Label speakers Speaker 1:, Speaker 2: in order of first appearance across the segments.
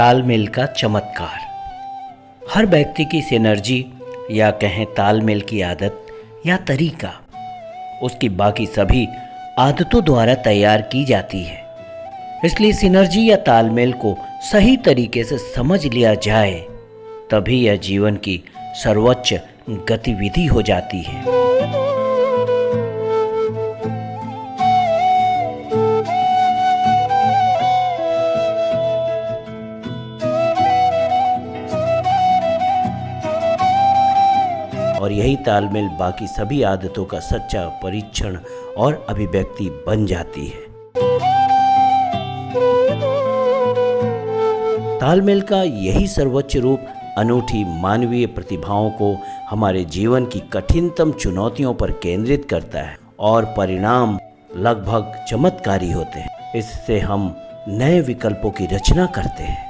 Speaker 1: तालमेल का चमत्कार। हर व्यक्ति की सिनर्जी या कहें तालमेल की आदत या तरीका उसकी बाकी सभी आदतों द्वारा तैयार की जाती है। इसलिए सिनर्जी या तालमेल को सही तरीके से समझ लिया जाए तभी यह जीवन की सर्वोच्च गतिविधि हो जाती है। और यही तालमेल बाकी सभी आदतों का सच्चा परीक्षण और अभिव्यक्ति बन जाती है। तालमेल का यही सर्वोच्च रूप अनूठी मानवीय प्रतिभाओं को हमारे जीवन की कठिनतम चुनौतियों पर केंद्रित करता है और परिणाम लगभग चमत्कारी होते हैं। इससे हम नए विकल्पों की रचना करते हैं,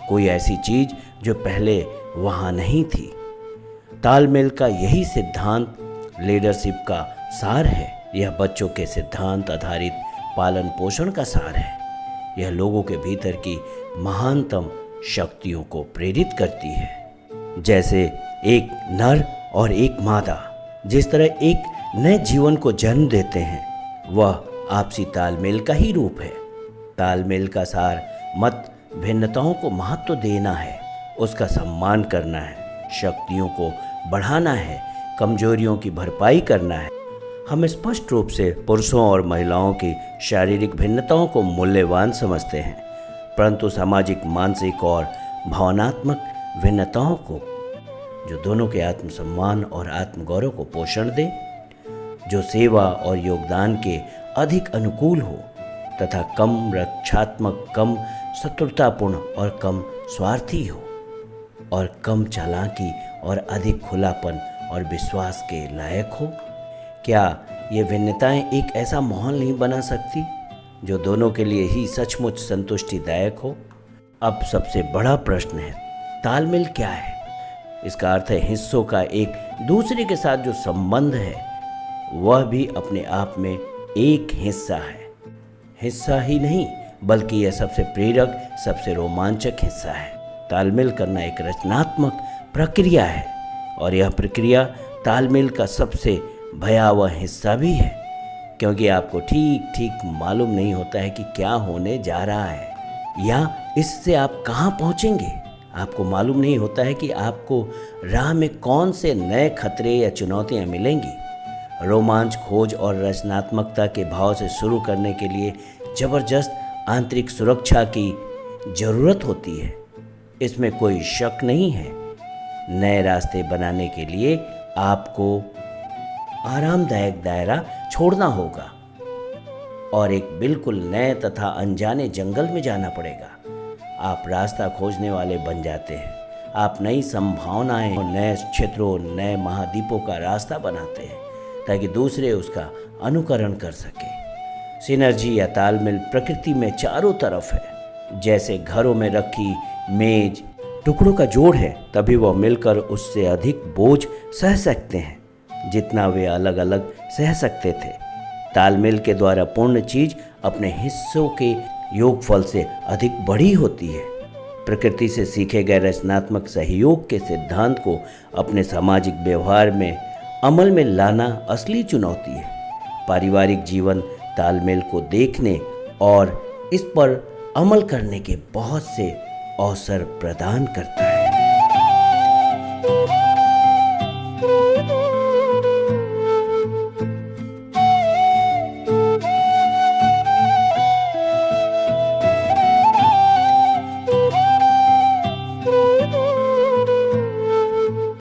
Speaker 1: कोई ऐसी चीज जो पहले वहां नहीं थी। तालमेल का यही सिद्धांत लीडरशिप का सार है। यह बच्चों के सिद्धांत आधारित पालन पोषण का सार है। यह लोगों के भीतर की महानतम शक्तियों को प्रेरित करती है। जैसे एक नर और एक मादा जिस तरह एक नए जीवन को जन्म देते हैं, वह आपसी तालमेल का ही रूप है। तालमेल का सार मत भिन्नताओं को महत्व देना है, उसका सम्मान करना है, शक्तियों को बढ़ाना है, कमजोरियों की भरपाई करना है। हम स्पष्ट रूप से पुरुषों और महिलाओं की शारीरिक भिन्नताओं को मूल्यवान समझते हैं, परंतु सामाजिक, मानसिक और भावनात्मक भिन्नताओं को, जो दोनों के आत्मसम्मान और आत्मगौरव को पोषण दे, जो सेवा और योगदान के अधिक अनुकूल हो तथा कम रक्षात्मक, कम शत्रुतापूर्ण और कम स्वार्थी हो और कम चालाकी और अधिक खुलापन और विश्वास के लायक हो। क्या ये भिन्नताएं एक ऐसा माहौल नहीं बना सकती जो दोनों के लिए ही सचमुच संतुष्टिदायक हो? अब सबसे बड़ा प्रश्न है, तालमेल क्या है? इसका अर्थ है हिस्सों का एक दूसरे के साथ जो संबंध है वह भी अपने आप में एक हिस्सा है। हिस्सा ही नहीं बल्कि यह सबसे प्रेरक, सबसे रोमांचक हिस्सा है। तालमेल करना एक रचनात्मक प्रक्रिया है और यह प्रक्रिया तालमेल का सबसे भयावह हिस्सा भी है, क्योंकि आपको ठीक ठीक मालूम नहीं होता है कि क्या होने जा रहा है या इससे आप कहाँ पहुँचेंगे। आपको मालूम नहीं होता है कि आपको राह में कौन से नए खतरे या चुनौतियाँ मिलेंगी। रोमांच, खोज और रचनात्मकता के भाव से शुरू करने के लिए जबरदस्त आंतरिक सुरक्षा की जरूरत होती है, इसमें कोई शक नहीं है। नए रास्ते बनाने के लिए आपको आरामदायक दायरा छोड़ना होगा और एक बिल्कुल नए तथा अनजाने जंगल में जाना पड़ेगा। आप रास्ता खोजने वाले बन जाते हैं। आप नई संभावनाएं, नए क्षेत्रों, नए महाद्वीपों का रास्ता बनाते हैं ताकि दूसरे उसका अनुकरण कर सके। सिनर्जी या तालमेल प्रकृति में चारों तरफ है। जैसे घरों में रखी मेज टुकड़ों का जोड़ है, तभी वह मिलकर उससे अधिक बोझ सह सकते हैं जितना वे अलग अलग सह सकते थे। तालमेल के द्वारा पूर्ण चीज अपने हिस्सों के योगफल से अधिक बड़ी होती है। प्रकृति से सीखे गए रचनात्मक सहयोग के सिद्धांत को अपने सामाजिक व्यवहार में अमल में लाना असली चुनौती है। पारिवारिक जीवन तालमेल को देखने और इस पर अमल करने के बहुत से अवसर प्रदान करता है।